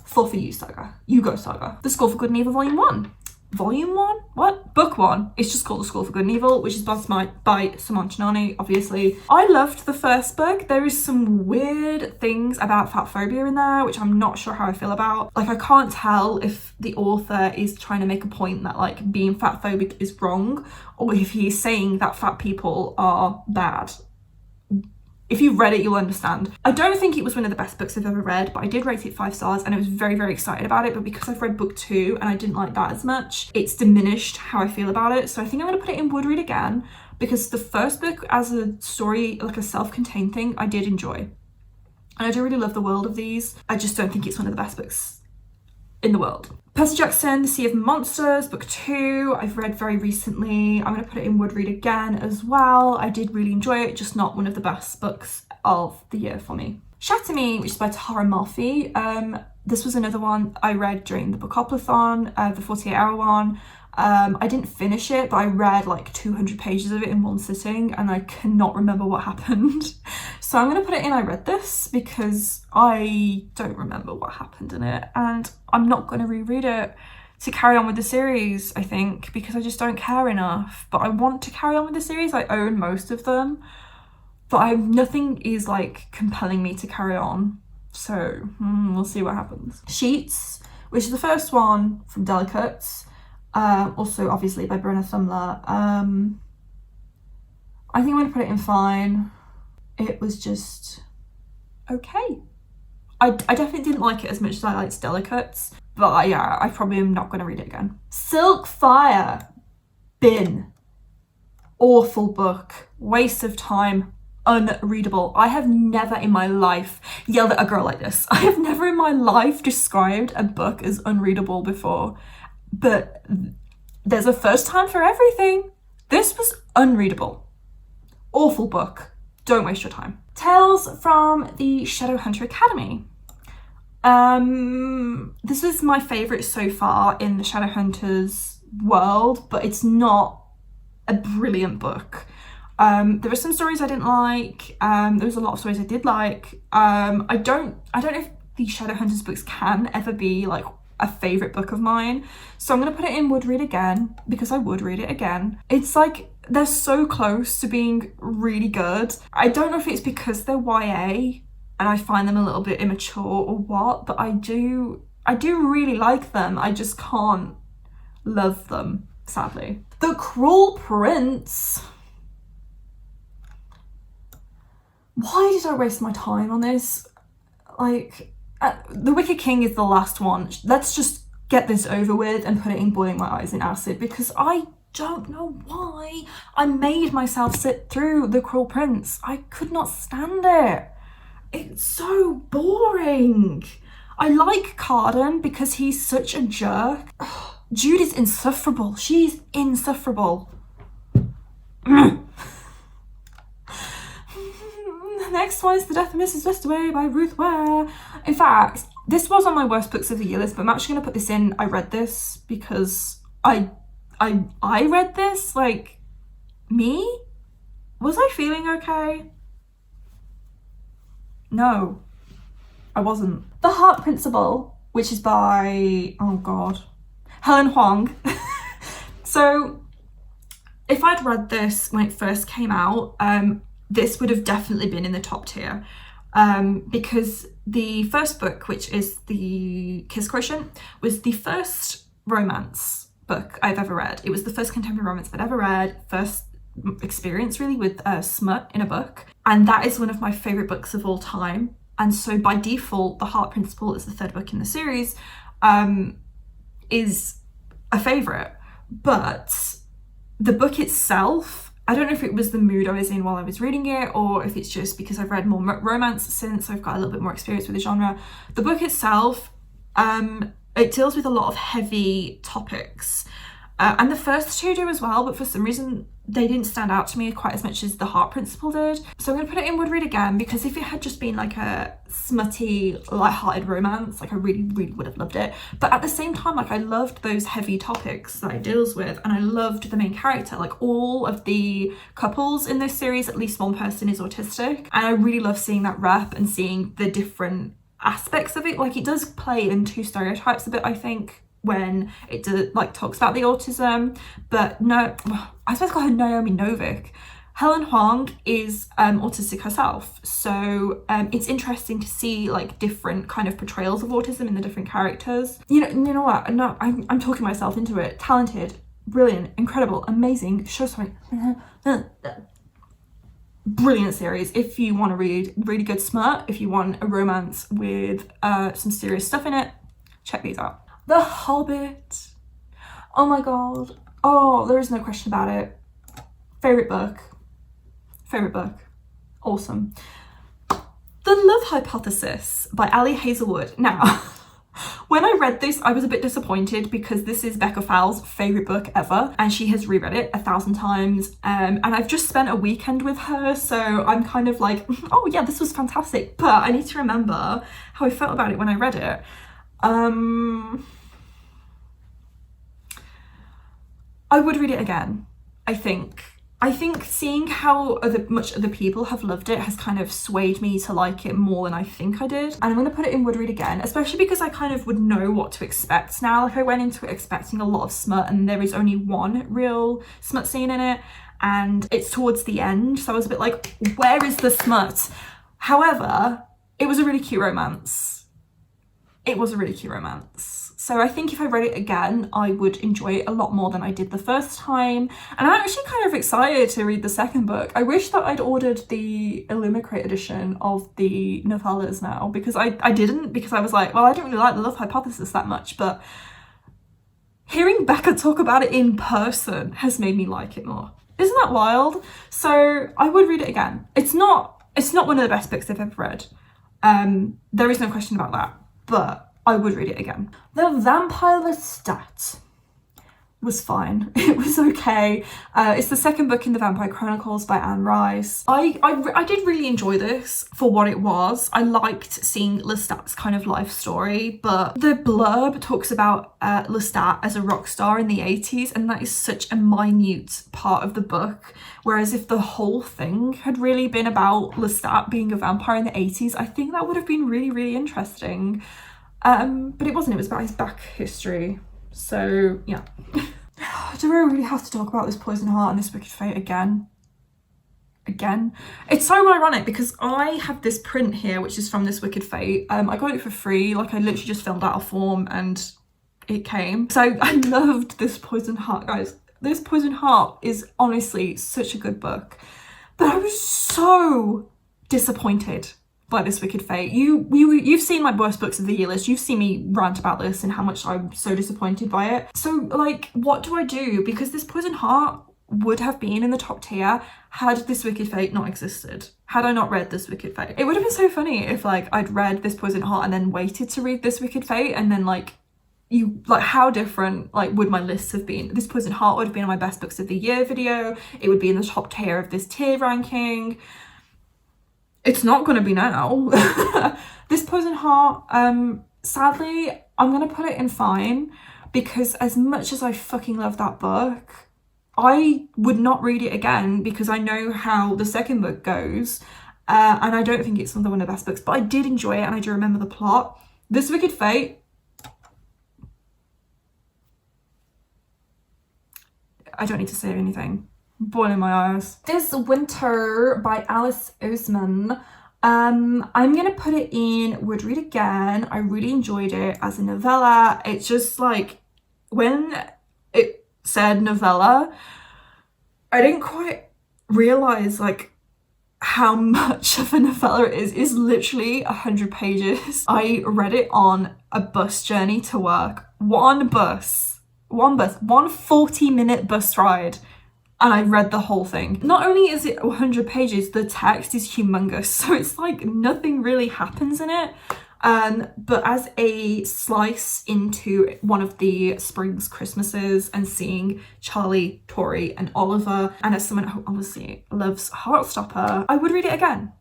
[SPEAKER 1] For you, Saga. You go, Saga. The School for Good and Evil Volume 1. Volume 1? What? Book 1. It's just called The School for Good and Evil, which is by Simon Chinani, obviously. I loved the first book. There is some weird things about fat phobia in there, which I'm not sure how I feel about. I can't tell if the author is trying to make a point that being fat phobic is wrong, or if he's saying that fat people are bad. If you've read it, you'll understand. I don't think it was one of the best books I've ever read, but I did rate it 5 stars and I was very, very excited about it. But because I've read book 2 and I didn't like that as much, it's diminished how I feel about it. So I think I'm gonna put it in would read again because the first book as a story, a self-contained thing, I did enjoy. And I do really love the world of these. I just don't think it's one of the best books in the world. Percy Jackson, The Sea of Monsters, book 2, I've read very recently. I'm going to put it in would read again as well. I did really enjoy it, just not one of the best books of the year for me. Shatter Me, which is by Tara Murphy. This was another one I read during the Bookoplathon, the 48-hour one. I didn't finish it, but I read 200 pages of it in one sitting and I cannot remember what happened. So I'm going to put it in I read this because I don't remember what happened in it and I'm not going to reread it to carry on with the series, I think, because I just don't care enough. But I want to carry on with the series. I own most of them, but nothing is compelling me to carry on. So we'll see what happens. Sheets, which is the first one from Delicates. Also obviously by Brenna Thumler. I think I'm going to put it in fine. It was just okay. I definitely didn't like it as much as I liked Delicates, but yeah, I probably am not going to read it again. Silk Fire. Bin. Awful book. Waste of time. Unreadable. I have never in my life yelled at a girl like this. I have never in my life described a book as unreadable before. But there's a first time for everything. This was unreadable. Awful book. don't waste your time. Tales from the Shadowhunter Academy. This is my favourite so far in the Shadowhunters world, but it's not a brilliant book. There were some stories I didn't like. There was a lot of stories I did like. I don't know if the Shadowhunters books can ever be like a favourite book of mine, so I'm gonna put it in would read again because I would read it again. It's like they're so close to being really good. I don't know if it's because they're YA and I find them a little bit immature or what, but I do really like them. I just can't love them, sadly. The Cruel Prince. Why did I waste my time on this? Like, The Wicked King is the last one. Let's just get this over with and put it in Boiling My Eyes in Acid, because I don't know why I made myself sit through The Cruel Prince. I could not stand it. It's so boring. I like Carden because he's such a jerk. Jude is insufferable. She's insufferable. The next one is The Death of Mrs. Westaway by Ruth Ware. In fact, this was on my worst books of the year list, but I'm actually going to put this in. I read this because I read this. Like, me? Was I feeling okay? No, I wasn't. The Heart Principle, which is by, oh god, Helen Huang. So if I'd read this when it first came out, this would have definitely been in the top tier, because the first book, which is The Kiss Quotient, was the first romance book I've ever read. It was the first contemporary romance I'd ever read, first experience really with smut in a book, and that is one of my favourite books of all time. And so by default, The Heart Principle is the third book in the series, is a favourite. But the book itself, I don't know if it was the mood I was in while I was reading it, or if it's just because I've read more romance since I've got a little bit more experience with the genre. The book itself, it deals with a lot of heavy topics, and the first two do as well, but for some reason they didn't stand out to me quite as much as The Heart Principle did. So I'm going to put it in would read again, because if it had just been like a smutty, light-hearted romance, like I really would have loved it. But at the same time, like I loved those heavy topics that it deals with, and I loved the main character. Like all of the couples in this series, at least one person is autistic, and I really love seeing that rep and seeing the different aspects of it. Like it does play into stereotypes a bit, I think, when it does, like, talks about the autism. But no, I suppose I call her Naomi Novik. Helen Huang is autistic herself, so it's interesting to see like different kind of portrayals of autism in the different characters. You know what? No, I'm talking myself into it. Talented, brilliant, incredible, amazing. Brilliant series. If you want to read really good smut, if you want a romance with some serious stuff in it, check these out. The Hobbit. Oh my god. Oh, there is no question about it. Favorite book. Favorite book. Awesome. The Love Hypothesis by Ali Hazelwood. Now, when I read this, I was a bit disappointed because this is Becca Fowle's favorite book ever, and she has reread it 1,000 times. And I've just spent a weekend with her, so I'm kind of like, oh yeah, this was fantastic. But I need to remember how I felt about it when I read it. I would read it again, I think. I think seeing how much other people have loved it has kind of swayed me to like it more than I think I did. And I'm going to put it in would read again, especially because I kind of would know what to expect now. Like I went into it expecting a lot of smut, and there is only one real smut scene in it, and it's towards the end. So I was a bit like, where is the smut? However, it was a really cute romance. It was a really cute romance. So I think if I read it again, I would enjoy it a lot more than I did the first time. And I'm actually kind of excited to read the second book. I wish that I'd ordered the Illumicrate edition of the novellas now, because I didn't, because I was like, well, I don't really like The Love Hypothesis that much, but hearing Becca talk about it in person has made me like it more. Isn't that wild? So I would read it again. It's not one of the best books I've ever read. There is no question about that, but I would read it again. The Vampire Lestat. was fine. It was okay. It's the second book in the Vampire Chronicles by Anne Rice. I did really enjoy this for what it was. I liked seeing Lestat's kind of life story, but the blurb talks about Lestat as a rock star in the 80s, and that is such a minute part of the book. Whereas if the whole thing had really been about Lestat being a vampire in the 80s, I think that would have been really, really interesting. But it wasn't. It was about his back history. So yeah. Do I really have to talk about this Poison Heart and this Wicked Fate again? It's so ironic because I have this print here which is from this Wicked Fate. I got it for free. Like, I literally just filled out a form and it came. So I loved this Poison Heart, guys. This Poison Heart is honestly such a good book, but I was so disappointed by this Wicked Fate. You've seen my worst books of the year list. You've seen me rant about this and how much I'm so disappointed by it. So like, what do I do? Because this Poison Heart would have been in the top tier had this Wicked Fate not existed. Had I not read this Wicked Fate. It would have been so funny if like I'd read this Poison Heart and then waited to read this Wicked Fate, and then like how different like would my lists have been. This Poison Heart would have been on my best books of the year video. It would be in the top tier of this tier ranking. It's not gonna be now. This Poison Heart, sadly, I'm gonna put it in fine, because as much as I fucking love that book, I would not read it again because I know how the second book goes, and I don't think it's one of the best books, but I did enjoy it and I do remember the plot. This Wicked Fate, I don't need to say anything. Boiling my eyes. This Winter by Alice Oseman. I'm gonna put it in Would Read Again. I really enjoyed it as a novella. It's just like, when it said novella, I didn't quite realize like how much of a novella it is. It's literally 100 pages. I read it on a bus journey to work. One 40-minute bus ride, and I read the whole thing. Not only is it 100 pages, the text is humongous, so it's like nothing really happens in it. But as a slice into one of the spring's Christmases and seeing Charlie, Tori and Oliver, and as someone who obviously loves Heartstopper, I would read it again.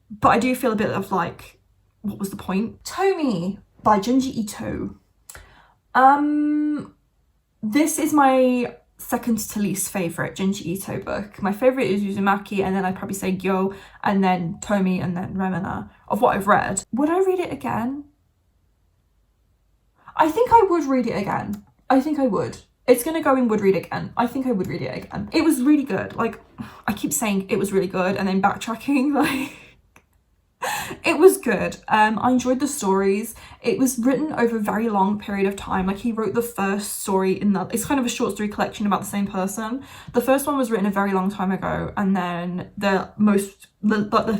[SPEAKER 1] But I do feel a bit of like, what was the point? Tomi by Junji Ito. This is my second to least favourite Junji Ito book. My favourite is Uzumaki, and then I'd probably say Gyo, and then Tomi, and then Remina, of what I've read. Would I read it again? I think I would read it again. I think I would. It's gonna go in would read again. I think I would read it again. It was really good. Like, I keep saying it was really good and then backtracking, like... It was good. I enjoyed the stories. It was written over a very long period of time. Like, he wrote the first story in the, it's kind of a short story collection about the same person. The first one was written a very long time ago, and then the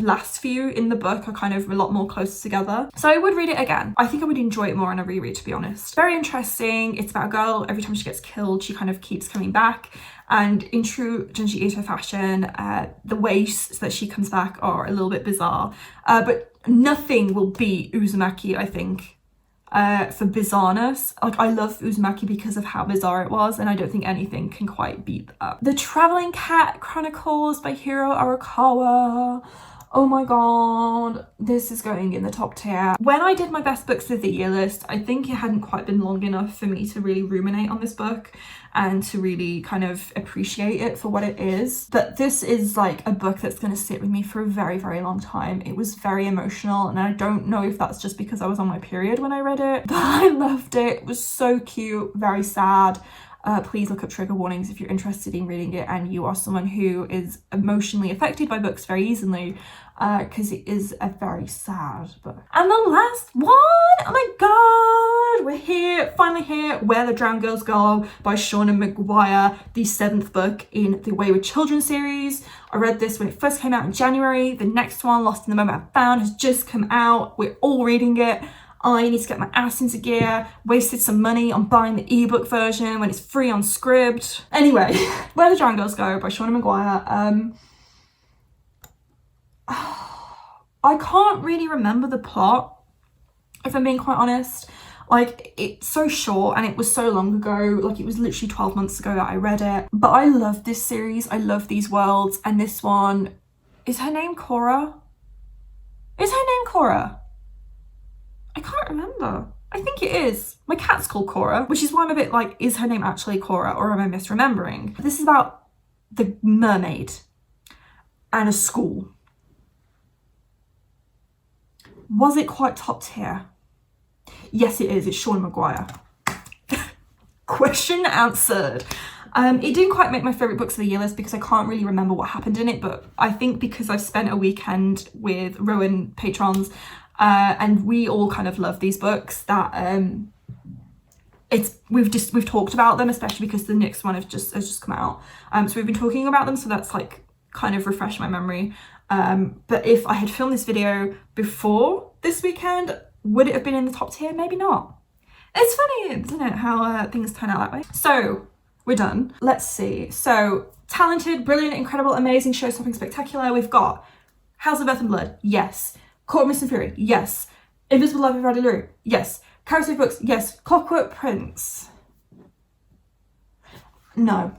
[SPEAKER 1] last few in the book are kind of a lot more close together. So I would read it again. I think I would enjoy it more on a reread, to be honest. Very interesting. It's about a girl, every time she gets killed, she kind of keeps coming back. And in true Junji Ito fashion, the ways that she comes back are a little bit bizarre. But nothing will beat Uzumaki, I think, for bizarreness. Like, I love Uzumaki because of how bizarre it was, and I don't think anything can quite beat that. The Traveling Cat Chronicles by Hiro Arakawa. Oh my god, this is going in the top tier. When I did my best books of the year list, I think it hadn't quite been long enough for me to really ruminate on this book and to really kind of appreciate it for what it is. But this is like a book that's going to sit with me for a very, very long time. It was very emotional, and I don't know if that's just because I was on my period when I read it, but I loved it. It was so cute, very sad. Please look up trigger warnings if you're interested in reading it and you are someone who is emotionally affected by books very easily, because it is a very sad book. And the last one, oh my god, we're here, finally here, Where the Drowned Girls Go by Shauna Maguire, the 7th book in the Wayward Children series. I read this when it first came out in January. The next one, Lost in the Moment I Found, has just come out. We're all reading it. I need to get my ass into gear. Wasted some money on buying the ebook version when it's free on Scribd. Anyway, Where the Drowned Girls Go by Shauna Maguire. I can't really remember the plot, if I'm being quite honest. Like, it's so short and it was so long ago, like it was literally 12 months ago that I read it. But I love this series, I love these worlds, and this one, is her name Cora? Is her name Cora? I can't remember. I think it is. My cat's called Cora, which is why I'm a bit like, is her name actually Cora or am I misremembering? This is about the mermaid and a school. Was it quite top tier? Yes, it is. It's Sean Maguire. Question answered. It didn't quite make my favourite books of the year list because I can't really remember what happened in it, but I think because I've spent a weekend with Rowan patrons and we all kind of love these books, that we've talked about them, especially because the next one has just come out. So we've been talking about them, so that's like kind of refreshed my memory. But if I had filmed this video before this weekend, would it have been in the top tier? Maybe not. It's funny, isn't it, how things turn out that way. So we're done. Let's see. So talented, brilliant, incredible, amazing, show-stopping, spectacular. We've got House of Earth and Blood. Yes. Court of Mist and Fury. Yes. Invisible Life of Radley LaRue. Yes. Character books. Yes. Clockwork Prince. No.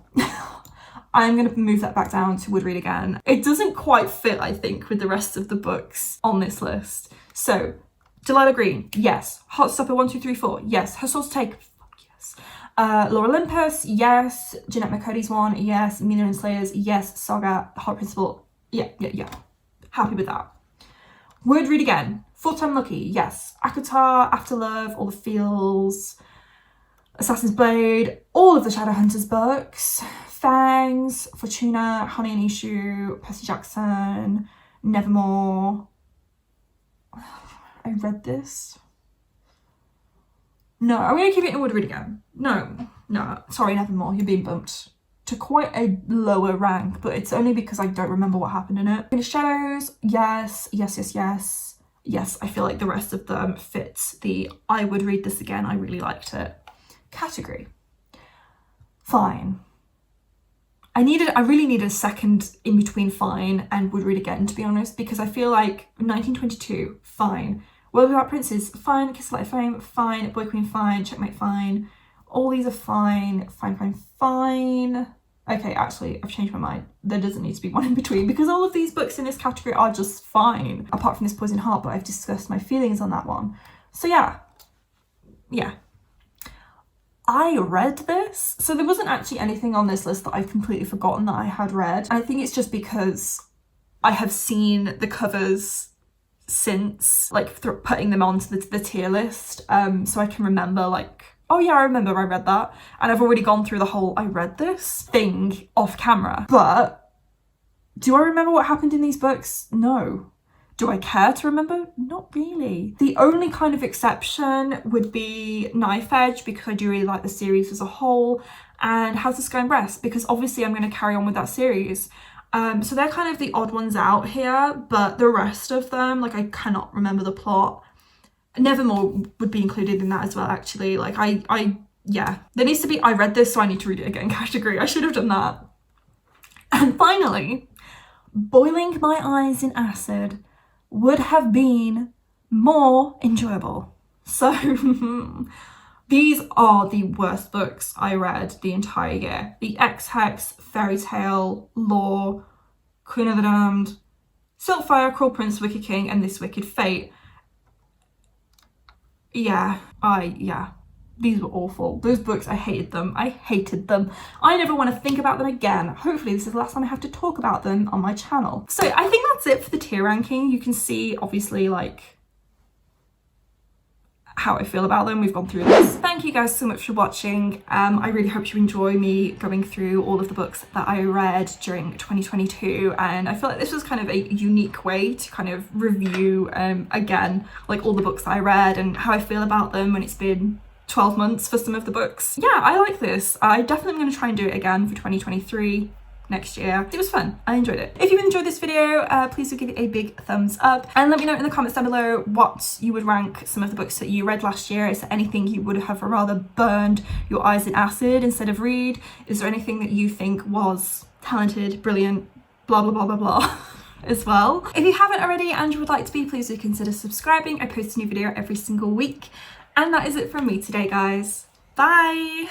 [SPEAKER 1] I'm going to move that back down to Would Read Again. It doesn't quite fit, I think, with the rest of the books on this list. So, Delilah Green, yes. Heartstopper 1, 2, 3, 4, yes. Her Soul's Take, fuck yes. Laura Olympus, yes. Jeanette McCurdy's one, yes. Mina and Slayers, yes. Saga, Heart Principle, yeah. Happy with that. Would Read Again, Full Time Lucky, yes. Akatar, After Love, All the Feels, Assassin's Blade, all of the Shadowhunters books, Fangs, Fortuna, Honey and Issue, Percy Jackson, Nevermore. I read this. No, I'm going to keep it in Would Read Again. No, sorry, Nevermore, you're being bumped to quite a lower rank, but it's only because I don't remember what happened in it. In the Shadows, yes. Yes, I feel like the rest of them fits the I would read this again, I really liked it category. Fine. I really needed a second in between Fine and Would Read Again, to be honest, because I feel like 1922, fine. World Without Princes, fine. Kiss Light Flame, fine. Boy Queen, fine. Checkmate, fine. All these are fine. Fine. Okay, actually, I've changed my mind. There doesn't need to be one in between because all of these books in this category are just fine. Apart from this Poison Heart, but I've discussed my feelings on that one. So yeah. I read this. So there wasn't actually anything on this list that I've completely forgotten that I had read. And I think it's just because I have seen the covers since, like putting them onto the tier list. So I can remember like, oh yeah, I remember I read that. And I've already gone through the whole I read this thing off camera. But do I remember what happened in these books? No. Do I care to remember? Not really. The only kind of exception would be Knife Edge, because I do really like the series as a whole, and House of Sky and Breast, because obviously I'm going to carry on with that series. So they're kind of the odd ones out here, but the rest of them, like, I cannot remember the plot. Nevermore would be included in that as well, actually. Like, yeah. There needs to be I read this, so I need to read it again category. I should have done that. And finally, Boiling My Eyes in Acid would have been more enjoyable. So these are the worst books I read the entire year. The Ex-Hex, Fairy Tale, Law, Queen of the Damned, Silkfire, Cruel Prince, Wicked King, and This Wicked Fate. Yeah. These were awful. Those books, I hated them. I never want to think about them again. Hopefully this is the last time I have to talk about them on my channel. So I think that's it for the tier ranking. You can see, obviously, like, how I feel about them. We've gone through this. Thank you guys so much for watching. I really hope you enjoy me going through all of the books that I read during 2022, and I feel like this was kind of a unique way to kind of review again, like, all the books that I read and how I feel about them when it's been 12 months for some of the books. Yeah, I like this. I definitely am going to try and do it again for 2023 next year. It was fun. I enjoyed it. If you enjoyed this video, please do give it a big thumbs up and let me know in the comments down below what you would rank some of the books that you read last year. Is there anything you would have rather burned your eyes in acid instead of read? Is there anything that you think was talented, brilliant, blah blah blah blah blah as well? If you haven't already and you would like to be, please do consider subscribing. I post a new video every single week. And that is it from me today, guys. Bye!